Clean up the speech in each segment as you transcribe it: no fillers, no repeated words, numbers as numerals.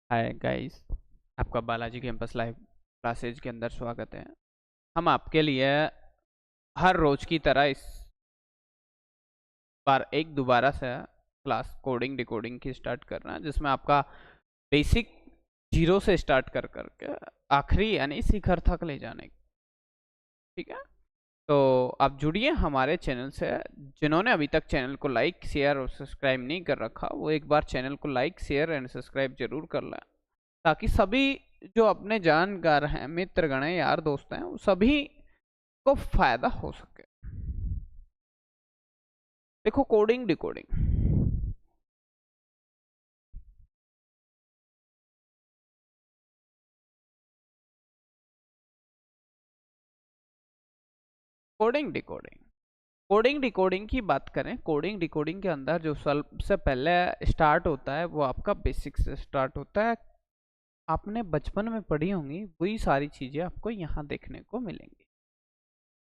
Hi guys, आपका Balaji campus live classes के अंदर स्वागत है। हम आपके लिए हर रोज की तरह इस बार एक दोबारा से क्लास कोडिंग डिकोडिंग की स्टार्ट कर रहे हैं, जिसमें आपका बेसिक जीरो से स्टार्ट कर करके आखिरी यानी शिखर तक ले जाने की। ठीक है, तो आप जुड़िए हमारे चैनल से। जिन्होंने अभी तक चैनल को लाइक शेयर और सब्सक्राइब नहीं कर रखा, वो एक बार चैनल को लाइक शेयर एंड सब्सक्राइब जरूर कर लें, ताकि सभी जो अपने जानकार हैं, मित्रगण हैं, यार दोस्त हैं, वो सभी को फायदा हो सके। देखो, coding decoding coding decoding coding decoding की बात करें, कोडिंग डिकोडिंग के अंदर जो सबसे पहले स्टार्ट होता है वो आपका बेसिक से स्टार्ट होता है। आपने बचपन में पढ़ी होंगी वही सारी चीजें आपको यहाँ देखने को मिलेंगी।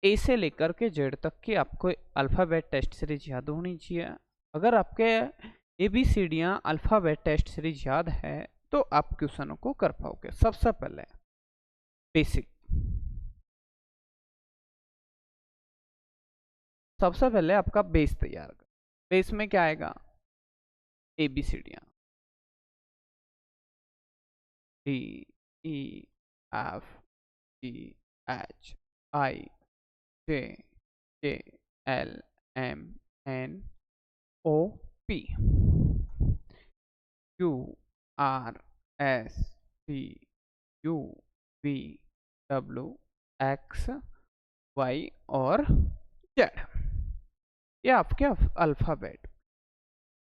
ए से लेकर के जेड तक की आपको अल्फ़ाबेट टेस्ट सीरीज याद होनी चाहिए। अगर आपके ABCDयाँ अल्फ़ाबेट टेस्ट सीरीज याद है तो आप क्वेश्चनों को कर पाओगे। सबसे पहले बेसिक, सबसे पहले आपका बेस तैयार कर। बेस में क्या आएगा? ABCDयाँ DEFGHIJKLMNOP QRSTUVWXY और जेड। ये आपके अल्फ़ाबेट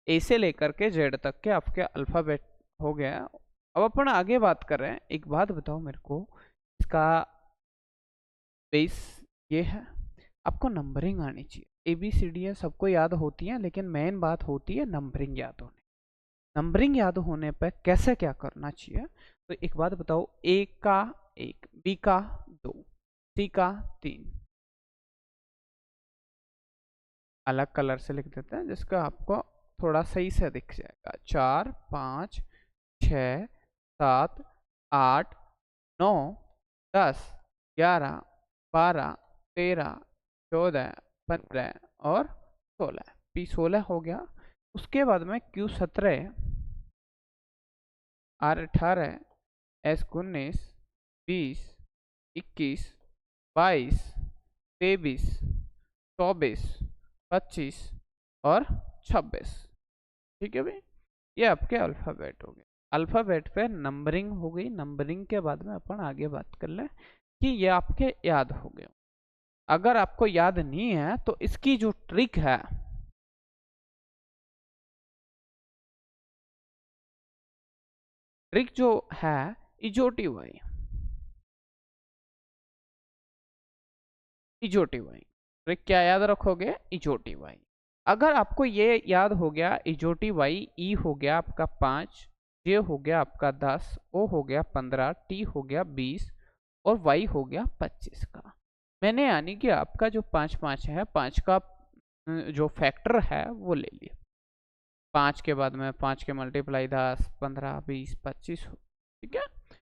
ए से लेकर के जेड तक के आपके अल्फ़ाबेट हो गया। अब अपन आगे बात कर रहे हैं। एक बात बताओ मेरे को, इसका बेस ये है, आपको नंबरिंग आनी चाहिए। ABCD सबको याद होती है, लेकिन मेन बात होती है नंबरिंग याद होने। नंबरिंग याद होने पर कैसे क्या करना चाहिए, तो एक बात बताओ। ए का 1, बी का 2, सी का 3, अलग कलर से लिख देते हैं जिसका आपको थोड़ा सही से दिख जाएगा। 4, 5, 6, 7, 8, 9, 10, 11, 12, 13, 14, 15 और 16। P16 हो गया। उसके बाद में Q17, R18, S19, 20, 21, 22, 23, 24, 25 और 26। ठीक है भाई, ये आपके अल्फ़ाबेट हो गए। अल्फ़ाबेट पे नंबरिंग हो गई। नंबरिंग के बाद में अपन आगे बात कर लें कि ये आपके याद हो गए। अगर आपको याद नहीं है तो इसकी जो ट्रिक है, ट्रिक जो है इजोटी वाई, इजोटी वाई ट्रिक क्या याद रखोगे? इजोटी वाई। अगर आपको ये याद हो गया इजोटी वाई, ई हो गया आपका 5, जे हो गया आपका 10, ओ हो गया 15, टी हो गया 20 और वाई हो गया 25 का। मैंने यानी कि आपका जो 5 5 है, 5 का जो फैक्टर है वो ले लिया। 5 के बाद में 5 के मल्टीप्लाई 10, 15, 20, 25 हो। ठीक है,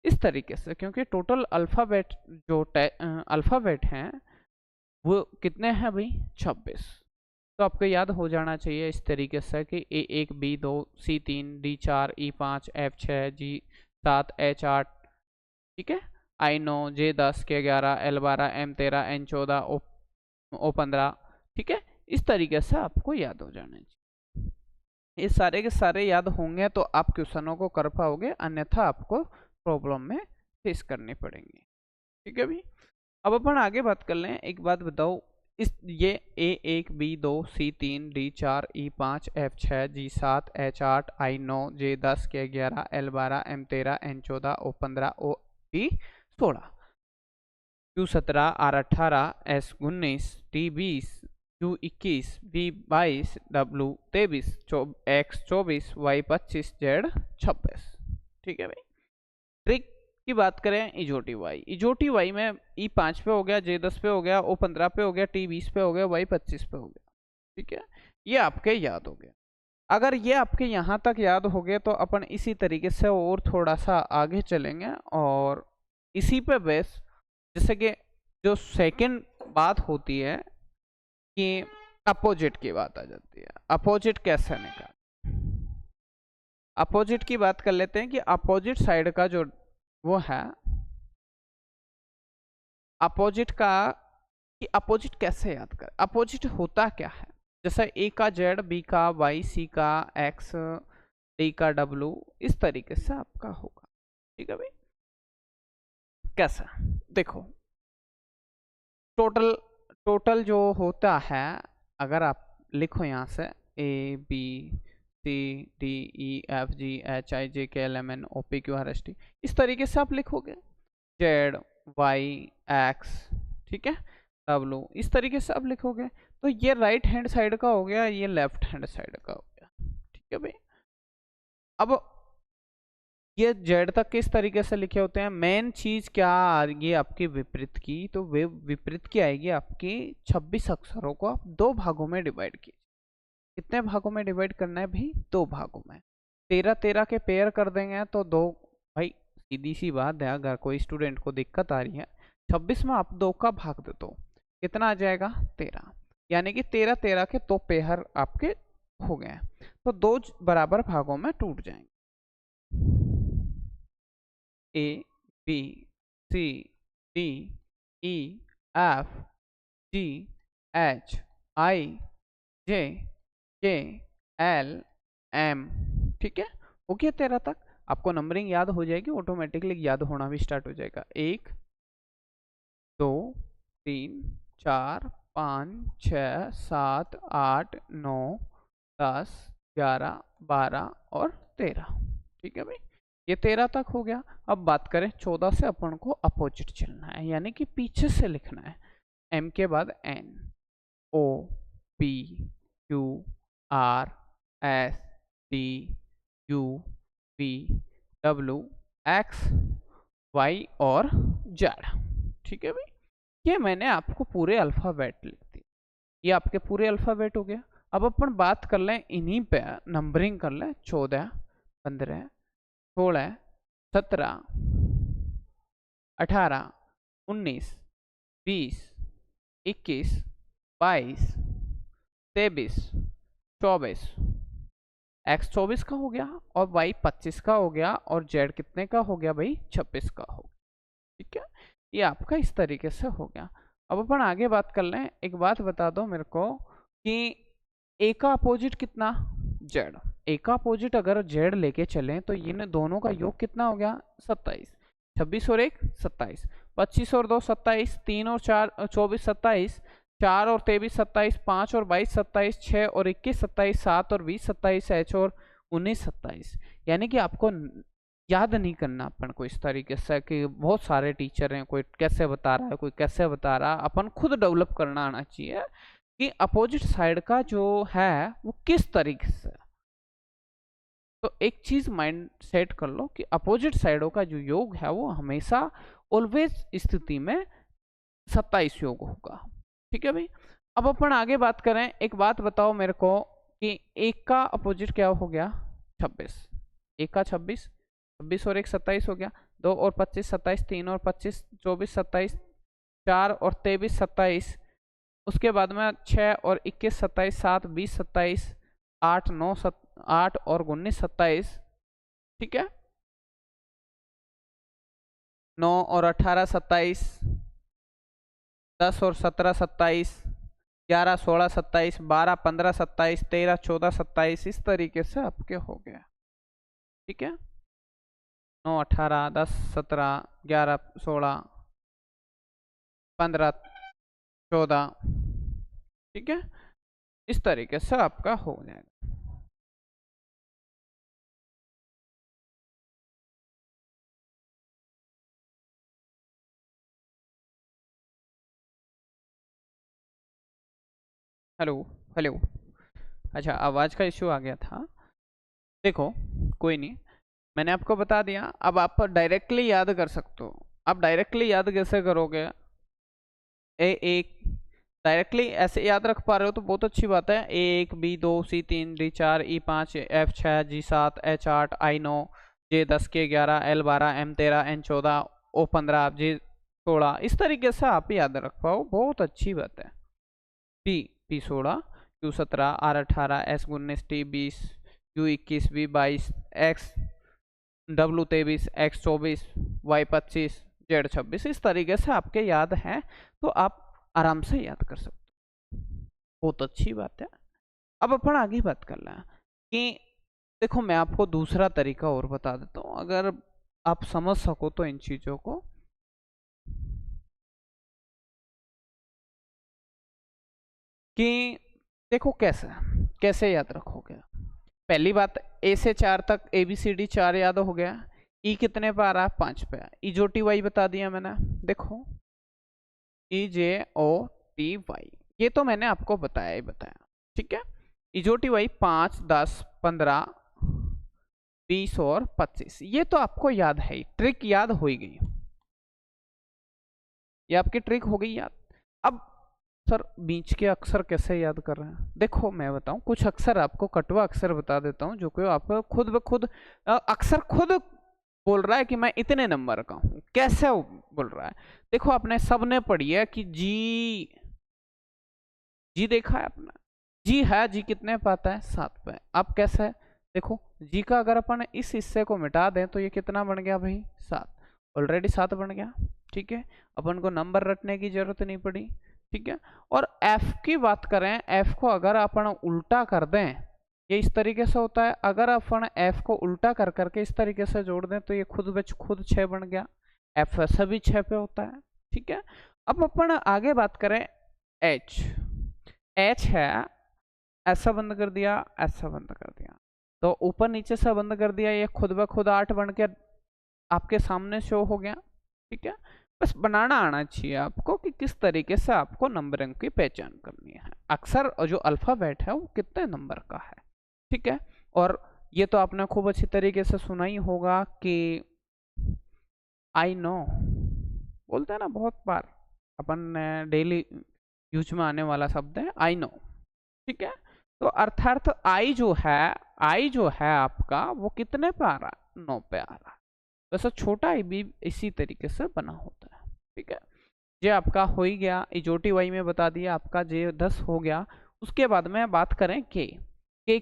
इस तरीके से, क्योंकि टोटल अल्फ़ाबेट जो अल्फ़ाबेट हैं वो कितने हैं भाई? 26। तो आपको याद हो जाना चाहिए इस तरीके से कि A1, B2, C3, D4, E5, F6, G7, H8। ठीक है, I9, J10, K11, L12, M13, N14, O15। ठीक है, इस तरीके से आपको याद हो जाना चाहिए। ये सारे के सारे याद होंगे तो आप क्वेश्चनों को कर पाओगे, अन्यथा आपको प्रॉब्लम में फेस करनी पड़ेंगी। ठीक है भाई, अब अपन आगे बात कर लें। एक बात बताओ, इस ये A1, B2, C3, D4, E5, F6, G7, H8, I9, J10, K11, L12, M13, N14, O15, OP16, Q17, R18, S19, T20, Q21, V22, W23, X24, Y25, Z26। ठीक है भाई, ट्रिक की बात करें इजोटी वाई, इजोटी वाई में E5 पे हो गया, J10 पे हो गया, O15 पे हो गया, T20 पे हो गया, Y25 पे हो गया। ठीक है, ये आपके याद हो गया। अगर ये आपके यहाँ तक याद हो गए तो अपन इसी तरीके से और थोड़ा सा आगे चलेंगे और इसी पे बेस, जैसे कि जो सेकंड बात होती है कि अपोजिट की बात आ जाती है। अपोजिट कैसे निकाल, अपोजिट की बात कर लेते हैं कि अपोजिट साइड का जो वो है, अपोजिट का, कि अपोजिट कैसे याद कर, अपोजिट होता क्या है। जैसे ए का जेड, बी का वाई, सी का एक्स, डी का डब्लू, इस तरीके से आपका होगा। ठीक है भाई, कैसा, देखो टोटल, टोटल जो होता है, अगर आप लिखो यहाँ से A B C D E F G H I J K L M N O P Q R S T, इस तरीके से आप लिखोगे, जेड वाई एक्स, ठीक है, डब्लू, इस तरीके से आप लिखोगे। तो ये राइट हैंड साइड का हो गया, ये लेफ्ट हैंड साइड का हो गया। ठीक है भाई, अब ये जेड तक किस तरीके से लिखे होते हैं, मेन चीज क्या आ रही है आपकी विपरीत की, तो वे विपरीत की आएगी आपकी 26 अक्षरों को आप दो भागों में डिवाइड कीजिए। कितने भागों में डिवाइड करना है भाई, दो भागों में। 13 13 के पेयर कर देंगे तो दो, भाई सीधी सी बात है, अगर कोई स्टूडेंट को दिक्कत आ रही है, 26 में आप दो का भाग दे दो, कितना आ जाएगा 13, यानी कि 13 13 के दो पेयर आपके हो गए, तो दो बराबर भागों में टूट जाएंगे। A B C D E F G H I J K L M, ठीक है, हो गया 13 तक। आपको नंबरिंग याद हो जाएगी, ऑटोमेटिकली याद होना भी स्टार्ट हो जाएगा। 1 2 3 4 5 6 7 8 9 10 11 12 और 13। ठीक है भाई, ये 13 तक हो गया। अब बात करें 14 से, अपन को अपोजिट चलना है, यानी कि पीछे से लिखना है। एम के बाद N, O P Q R S T U V W X Y और जेड। ठीक है भाई, ये मैंने आपको पूरे अल्फ़ाबेट लिख दिए, ये आपके पूरे अल्फ़ाबेट हो गया। अब अपन बात कर लें इन्हीं पे, नंबरिंग कर लें 14 15 16 17 18 19 20 21 22 23 24, एक्स 24 का हो गया और वाई 25 का हो गया और जेड कितने का हो गया भाई 26 का हो गया। ठीक है, ये आपका इस तरीके से हो गया। अब अपन आगे बात कर लें। एक बात बता दो मेरे को कि ए का अपोजिट कितना, जेड। ए का अपोजिट अगर जेड लेके चलें तो इन दोनों का योग कितना हो गया 27, 26 और 1 27, 25 और 2 27, 3 और 4 24 27, 4 और 23 27, 5 और 22 27, 6 और 21 27, 7 और 20 27, एच और 19 27। यानी कि आपको याद नहीं करना अपन को इस तरीके से कि बहुत सारे टीचर हैं, कोई कैसे बता रहा है कोई कैसे बता रहा है, अपन खुद डेवलप करना आना चाहिए कि अपोजिट साइड का जो है वो किस तरीके से। तो एक चीज माइंड सेट कर लो कि अपोजिट साइडों का जो योग है वो हमेशा ऑलवेज स्थिति में 27 योग होगा। ठीक है भाई, अब अपन आगे बात करें। एक बात बताओ मेरे को कि एक का अपोजिट क्या हो गया 26, एक का 26, 26 और 1 27 हो गया, 2 और 25 27, 3 और 25 24 27, 4 और 23 27, उसके बाद में 6 और 21 27, 7 20 27, 8 9 8 और 19 27। ठीक है, 9 और 18 27, 10 और 17 27, 11 16 27, 12 15 27, 13 14 27, इस तरीके से आपके हो गया। ठीक है, 9 18 10 17 11 16 15 14, ठीक है, इस तरीके से आपका हो जाएगा। हेलो हेलो, अच्छा आवाज़ का इश्यू आ गया था। देखो कोई नहीं, मैंने आपको बता दिया। अब आप डायरेक्टली याद कर सकते हो। आप डायरेक्टली याद कैसे करोगे, ए एक डायरेक्टली ऐसे याद रख पा रहे हो तो बहुत अच्छी बात है। A1 B2 C3 D4 E5F6G7 H8 I9 J10 K11 L12 M13 N14 O15 J16, इस तरीके से आप याद रख पाओ, बहुत अच्छी बात है। P16 Q17 R18 S19 T20 U21 B22 X W23 X24 Y25 Z26, इस तरीके से आपके याद हैं तो आप आराम से याद कर सकते हो, बहुत अच्छी बात है। अब अपन आगे बात कर रहे हैं कि देखो मैं आपको दूसरा तरीका और बता देता हूँ, अगर आप समझ सको तो इन चीजों को। कि देखो कैसे याद रखोगे। पहली बात, ए से 4 तक ABCD 4 याद हो गया। ई कितने पे आ रहा है? 5 पे। EJOTY बता दिया मैंने, देखो EJOTY ये तो मैंने आपको बताया ही बताया, ठीक है। EJOTY 5 10 15 20 और 25, ये तो आपको याद है, ट्रिक याद हो गई, ये आपकी ट्रिक हो गई याद। अब सर बीच के अक्षर कैसे याद कर रहे हैं? देखो मैं बताऊं, कुछ अक्षर आपको कटवा अक्षर बता देता हूं जो कि आप खुद ब खुद अक्षर खुद बोल रहा है कि मैं इतने नंबर का हूं। कैसे बोल रहा है? देखो आपने सबने पढ़ी है कि जी देखा है आपने, जी है, जी कितने पे आता है? 7 पे। अब कैसे है? देखो जी का अगर अपन इस हिस्से को मिटा दें तो ये कितना बन गया भाई? 7। ऑलरेडी 7 बन गया, ठीक है। अपन को नंबर रटने की जरूरत नहीं पड़ी, ठीक है। और एफ की बात करें, एफ को अगर अपन उल्टा कर दें, ये इस तरीके से होता है, अगर अपन एफ को उल्टा कर करके इस तरीके से जोड़ दें तो ये खुद 6 बन गया। एफ वैसे भी 6 पे होता है, ठीक है। अब अपन आगे बात करें एच है, ऐसा बंद कर दिया, ऐसा बंद कर दिया, तो ऊपर नीचे से बंद कर दिया, ये खुद ब खुद 8 बन के आपके सामने शो हो गया, ठीक है। बस बनाना आना चाहिए आपको कि किस तरीके से आपको नंबरिंग की पहचान करनी है। अक्सर और जो अल्फाबेट है वो कितने नंबर का है, ठीक है। और ये तो आपने खूब अच्छी तरीके से सुना ही होगा कि आई नो बोलते हैं ना, बहुत बार अपन डेली यूज में आने वाला शब्द है आई नो, ठीक है। तो अर्थात आई जो है आपका वो कितने पे आ रहा है? 9 पे आ रहा है। वैसे छोटा आई भी इसी तरीके से बना होता है, ठीक है। ये आपका हो ही गया, EJOTY में बता दिया आपका, जे 10 हो गया। उसके बाद में बात करें के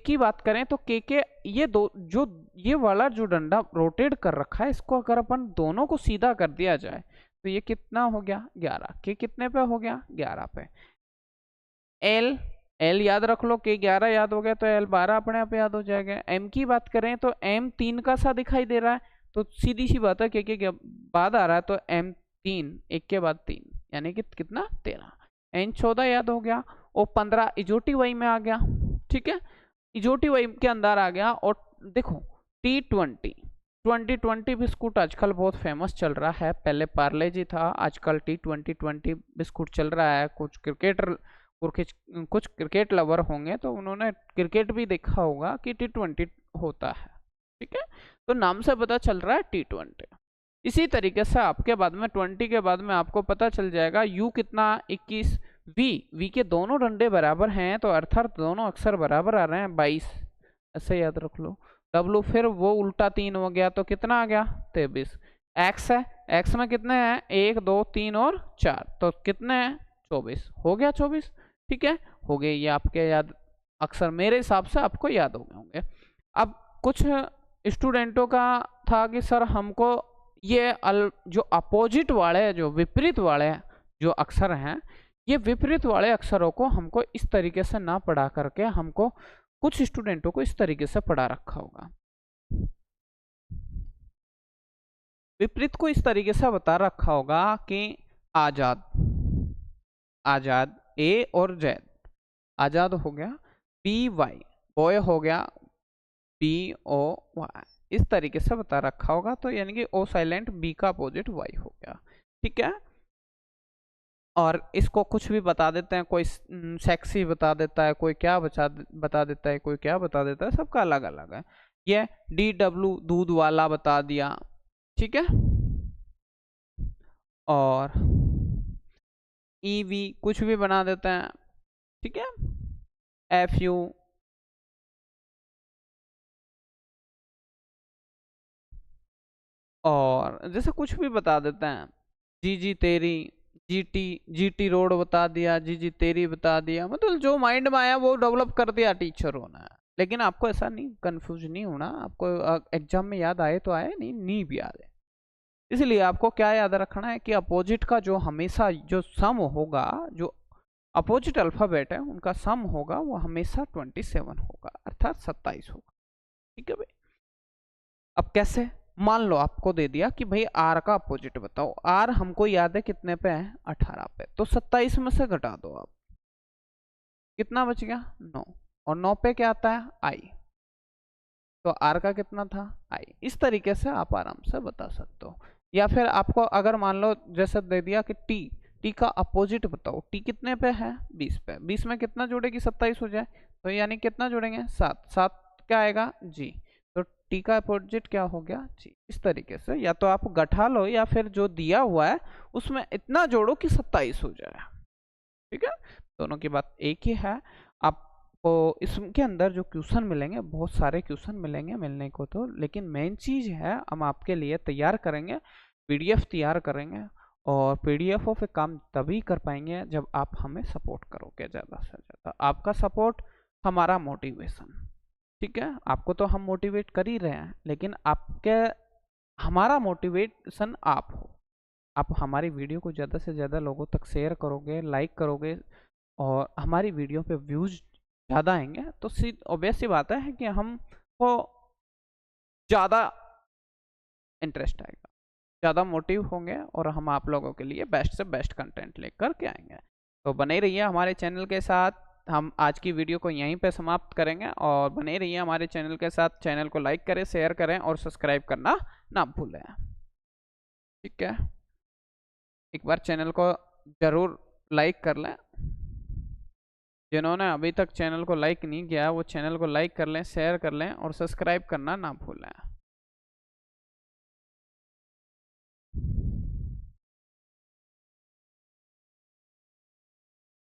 की बात करें तो के ये दो जो ये वाला जो डंडा रोटेट कर रखा है, इसको अगर अपन दोनों को सीधा कर दिया जाए तो ये कितना हो गया? 11। के कितने पे हो गया? 11 पे। एल याद रख लो, के 11 याद हो गया तो एल 12 अपने आप याद हो जाएगा। एम की बात करें तो एम 3 का सा दिखाई दे रहा है, तो सीधी सी बात है के बाद आ रहा है तो एम 3 एक के बाद 3 यानी कि कितना? 13। एन 14 याद हो गया, और 15 EJOTY में आ गया, ठीक है। EJOTY के अंदर आ गया। और देखो T20 बिस्कुट आजकल बहुत फेमस चल रहा है, पहले पार्ले जी था, आजकल T20 बिस्कुट चल रहा है। कुछ क्रिकेट लवर होंगे तो उन्होंने क्रिकेट भी देखा होगा कि T20 होता है, ठीक है। तो नाम से पता चल रहा है T20। इसी तरीके से आपके बाद में 20 के बाद में आपको पता चल जाएगा U कितना? 21। वी के दोनों डंडे बराबर हैं तो अर्थात दोनों अक्षर बराबर आ रहे हैं, 22, ऐसे याद रख लो। W फिर वो उल्टा 3 हो गया तो कितना आ गया? 23। X है, X में कितने हैं? 1 2 3 और 4, तो कितने हैं? 24 हो गया, 24, ठीक है। हो गए ये आपके याद अक्सर, मेरे हिसाब से आपको याद हो गए होंगे। अब कुछ स्टूडेंटों का था कि सर हमको ये जो अपोजिट वाले, जो विपरीत वाले जो अक्षर हैं, ये विपरीत वाले अक्षरों को हमको इस तरीके से ना पढ़ा करके हमको कुछ स्टूडेंटों को इस तरीके से पढ़ा रखा होगा। विपरीत को इस तरीके से बता रखा होगा कि आजाद, आजाद ए और जैद, आजाद हो गया BY, बॉय हो गया BOY, इस तरीके से बता रखा होगा। तो यानी कि O साइलेंट, B का अपोजिट Y हो गया, ठीक है। और इसको कुछ भी बता देते हैं, कोई सेक्सी बता देता है, कोई क्या बता देता है, कोई क्या बता देता है, सबका अलग अलग है। ये DW दूध वाला बता दिया, ठीक है। और EV कुछ भी बना देते हैं, ठीक है। FU, और जैसे कुछ भी बता देते हैं, GG तेरी, GT रोड बता दिया, GG तेरी बता दिया, मतलब जो माइंड में आया वो डेवलप कर दिया टीचरों ने। लेकिन आपको ऐसा नहीं, कंफ्यूज नहीं होना, आपको एग्जाम में याद आए तो आए, नहीं भी याद है। इसलिए आपको क्या याद रखना है कि अपोजिट का जो हमेशा जो सम होगा, जो अपोजिट अल्फाबेट है उनका सम होगा वो हमेशा 27 होगा, अर्थात 27 होगा, ठीक है भाई। अब कैसे, मान लो आपको दे दिया कि भाई आर का अपोजिट बताओ, आर हमको याद है कितने पे है, 18 पे, तो 27 में से घटा दो आप, कितना बच गया, 9, और 9 पे क्या आता है, आई, तो आर का कितना था, आई। इस तरीके से आप आराम से बता सकते हो। या फिर आपको अगर मान लो जैसे दे दिया कि टी का अपोजिट बताओ, टी कितने पे है, 20 पे, 20 में कितना जोड़ेगी 27 हो जाए, तो यानी कितना जोड़ेंगे, 7, 7 क्या आएगा, जी, तो टी का अपोजिट क्या हो गया, जी। इस तरीके से या तो आप गठा लो या फिर जो दिया हुआ है उसमें इतना जोड़ो कि 27 हो जाए, ठीक है। दोनों की बात एक ही है। आपको इसके अंदर जो क्वेश्चन मिलेंगे, बहुत सारे क्वेश्चन मिलेंगे मिलने को तो, लेकिन मेन चीज है हम आपके लिए तैयार करेंगे, PDF तैयार करेंगे, और PDF पे काम तभी कर पाएंगे जब आप हमें सपोर्ट करोगे ज़्यादा से ज़्यादा। आपका सपोर्ट हमारा मोटिवेशन, ठीक है। आपको तो हम मोटिवेट कर ही रहे हैं, लेकिन आपके, हमारा मोटिवेशन आप हो। आप हमारी वीडियो को ज़्यादा से ज़्यादा लोगों तक शेयर करोगे, लाइक करोगे, और हमारी वीडियो पे व्यूज ज़्यादा आएंगे, तो सीध ऑब्वियस सी बात है कि हमको ज़्यादा इंटरेस्ट आएगा, ज़्यादा मोटिव होंगे, और हम आप लोगों के लिए बेस्ट से बेस्ट कंटेंट लेकर के आएंगे। तो बने रहिए हमारे चैनल के साथ। हम आज की वीडियो को यहीं पे समाप्त करेंगे, और बने रहिए हमारे चैनल के साथ। चैनल को लाइक करें, शेयर करें और सब्सक्राइब करना ना भूलें, ठीक है। एक बार चैनल को ज़रूर लाइक कर लें, जिन्होंने अभी तक चैनल को लाइक नहीं किया वो चैनल को लाइक कर लें, शेयर कर लें और सब्सक्राइब करना ना भूलें।